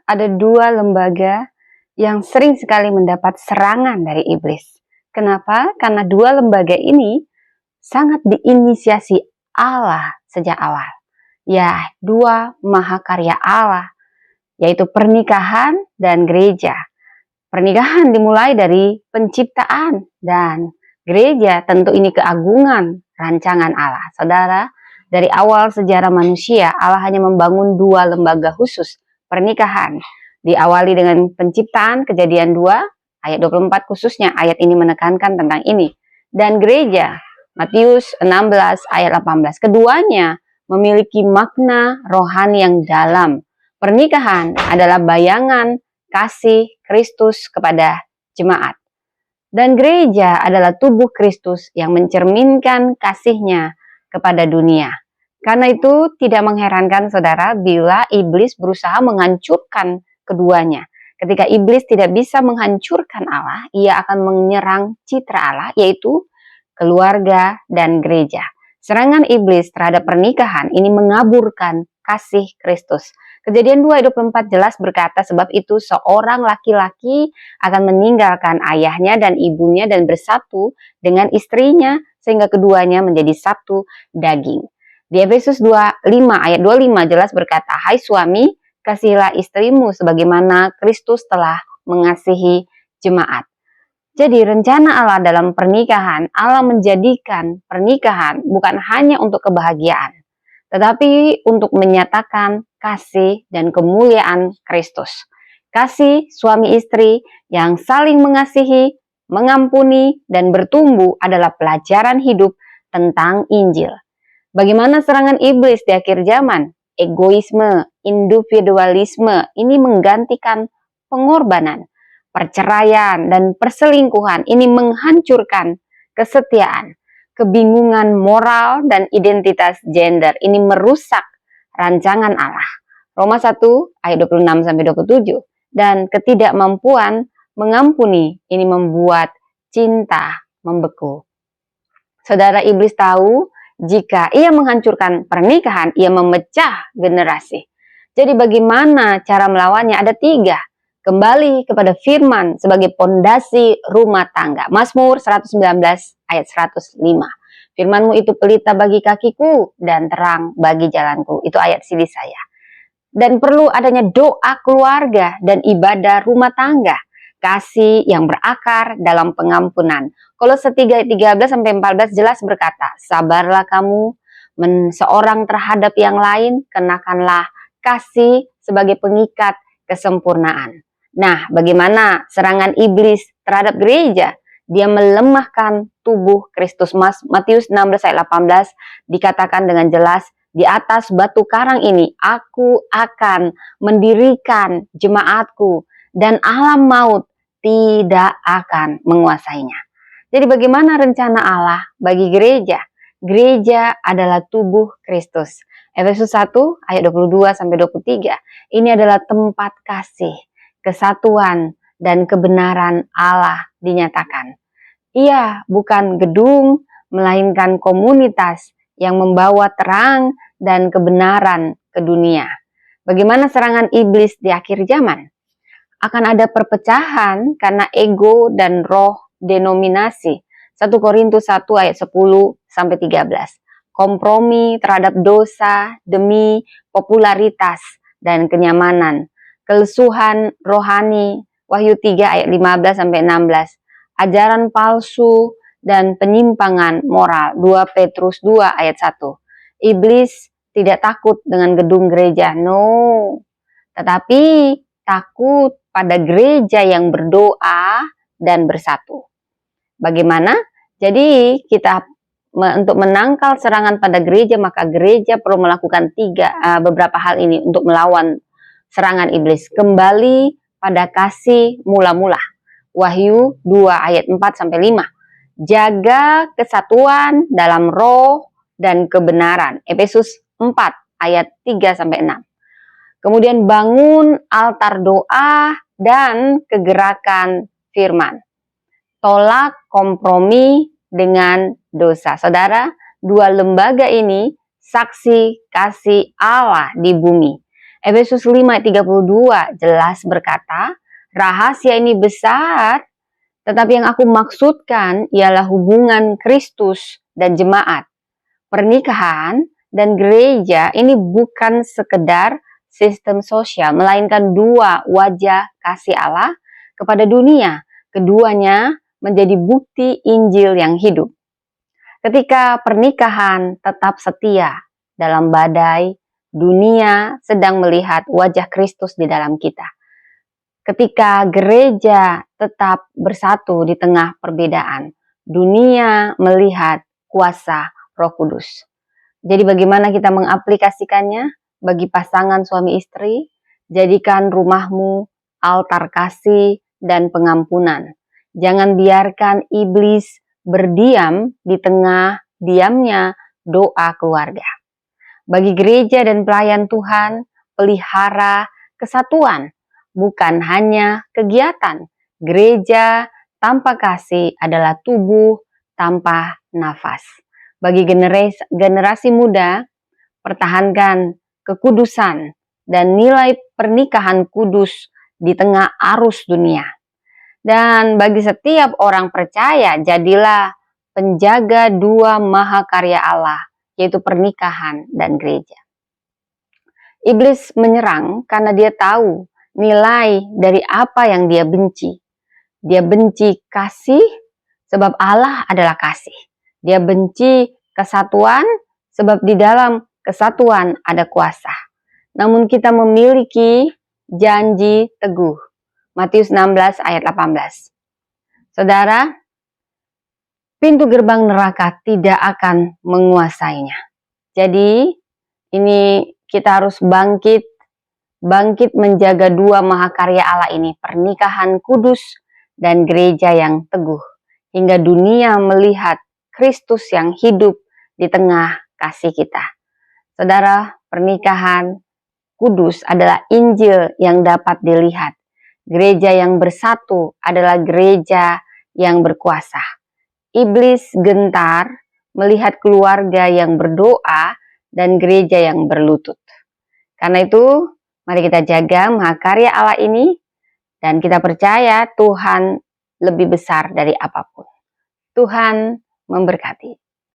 Ada dua lembaga yang sering sekali mendapat serangan dari iblis. Kenapa? Karena dua lembaga ini sangat diinisiasi Allah sejak awal. Ya, dua mahakarya Allah, yaitu pernikahan dan gereja. Pernikahan dimulai dari penciptaan dan gereja tentu ini keagungan rancangan Allah. Saudara, dari awal sejarah manusia, Allah hanya membangun dua lembaga khusus. Pernikahan diawali dengan penciptaan, Kejadian 2 ayat 24 khususnya ayat ini menekankan tentang ini. Dan gereja, Matius 16 ayat 18. Keduanya memiliki makna rohani yang dalam. Pernikahan adalah bayangan kasih Kristus kepada jemaat. Dan gereja adalah tubuh Kristus yang mencerminkan kasihnya kepada dunia. Karena itu tidak mengherankan saudara bila iblis berusaha menghancurkan keduanya. Ketika iblis tidak bisa menghancurkan Allah, ia akan menyerang citra Allah, yaitu keluarga dan gereja. Serangan iblis terhadap pernikahan ini mengaburkan kasih Kristus. Kejadian 2 ayat 24 jelas berkata, sebab itu seorang laki-laki akan meninggalkan ayahnya dan ibunya dan bersatu dengan istrinya sehingga keduanya menjadi satu daging. Di Efesus 5 ayat 25 jelas berkata, hai suami, kasihilah istrimu sebagaimana Kristus telah mengasihi jemaat. Jadi rencana Allah dalam pernikahan, Allah menjadikan pernikahan bukan hanya untuk kebahagiaan, tetapi untuk menyatakan kasih dan kemuliaan Kristus. Kasih suami istri yang saling mengasihi, mengampuni, dan bertumbuh adalah pelajaran hidup tentang Injil. Bagaimana serangan iblis di akhir zaman? Egoisme, individualisme ini menggantikan pengorbanan. Perceraian dan perselingkuhan ini menghancurkan kesetiaan. Kebingungan moral dan identitas gender ini merusak rancangan Allah. Roma 1 ayat 26-27. Dan ketidakmampuan mengampuni ini membuat cinta membeku. Saudara, iblis tahu jika ia menghancurkan pernikahan, ia memecah generasi. Jadi bagaimana cara melawannya? Ada 3. Kembali kepada firman sebagai pondasi rumah tangga. Mazmur 119 ayat 105. Firman-Mu itu pelita bagi kakiku dan terang bagi jalanku. Itu ayat CD saya. Dan perlu adanya doa keluarga dan ibadah rumah tangga. Kasih yang berakar dalam pengampunan. Kolose 3 ayat 13-14 jelas berkata, sabarlah kamu seorang terhadap yang lain, kenakanlah kasih sebagai pengikat kesempurnaan. Nah, bagaimana serangan iblis terhadap gereja? Dia melemahkan tubuh Kristus. Matius 16 ayat 18 dikatakan dengan jelas, di atas batu karang ini aku akan mendirikan jemaatku dan alam maut tidak akan menguasainya. Jadi bagaimana rencana Allah bagi gereja? Gereja adalah tubuh Kristus. Efesus 1 ayat 22-23. Ini adalah tempat kasih, kesatuan, dan kebenaran Allah dinyatakan. Ia bukan gedung, melainkan komunitas yang membawa terang dan kebenaran ke dunia. Bagaimana serangan iblis di akhir zaman? Akan ada perpecahan karena ego dan roh denominasi. 1 Korintus 1 ayat 10-13. Kompromi terhadap dosa demi popularitas dan kenyamanan. Kelesuhan rohani. Wahyu 3 ayat 15-16. Ajaran palsu dan penyimpangan moral. 2 Petrus 2 ayat 1. Iblis tidak takut dengan gedung gereja. No. Tetapi takut pada gereja yang berdoa dan bersatu. Bagaimana? Jadi kita untuk menangkal serangan pada gereja, maka gereja perlu melakukan beberapa hal ini untuk melawan serangan iblis. Kembali pada kasih mula-mula. Wahyu 2 ayat 4-5. Jaga kesatuan dalam roh dan kebenaran. Efesus 4 ayat 3-6. Kemudian bangun altar doa dan kegerakan firman. Tolak kompromi dengan dosa. Saudara, dua lembaga ini saksi kasih Allah di bumi. Efesus 5:32 jelas berkata, rahasia ini besar, tetapi yang aku maksudkan ialah hubungan Kristus dan jemaat. Pernikahan dan gereja ini bukan sekedar sistem sosial, melainkan dua wajah kasih Allah kepada dunia. Keduanya menjadi bukti Injil yang hidup. Ketika pernikahan tetap setia dalam badai, dunia sedang melihat wajah Kristus di dalam kita. Ketika gereja tetap bersatu di tengah perbedaan, dunia melihat kuasa Roh Kudus. Jadi bagaimana kita mengaplikasikannya bagi pasangan suami istri? Jadikan rumahmu altar kasih dan pengampunan. Jangan biarkan iblis berdiam di tengah diamnya doa keluarga. Bagi gereja dan pelayan Tuhan, pelihara kesatuan, bukan hanya kegiatan. Gereja tanpa kasih adalah tubuh tanpa nafas. Bagi generasi muda, pertahankan kekudusan dan nilai pernikahan kudus di tengah arus dunia. Dan bagi setiap orang percaya, jadilah penjaga dua mahakarya Allah, yaitu pernikahan dan gereja. Iblis menyerang karena dia tahu nilai dari apa yang dia benci. Dia benci kasih sebab Allah adalah kasih. Dia benci kesatuan sebab di dalam kesatuan ada kuasa. Namun kita memiliki janji teguh. Matius 16 ayat 18. Saudara, pintu gerbang neraka tidak akan menguasainya. Jadi, ini kita harus bangkit menjaga dua mahakarya Allah ini, pernikahan kudus dan gereja yang teguh, hingga dunia melihat Kristus yang hidup di tengah kasih kita. Saudara, pernikahan kudus adalah Injil yang dapat dilihat. Gereja yang bersatu adalah gereja yang berkuasa. Iblis gentar melihat keluarga yang berdoa dan gereja yang berlutut. Karena itu, mari kita jaga mahakarya Allah ini dan kita percaya Tuhan lebih besar dari apapun. Tuhan memberkati.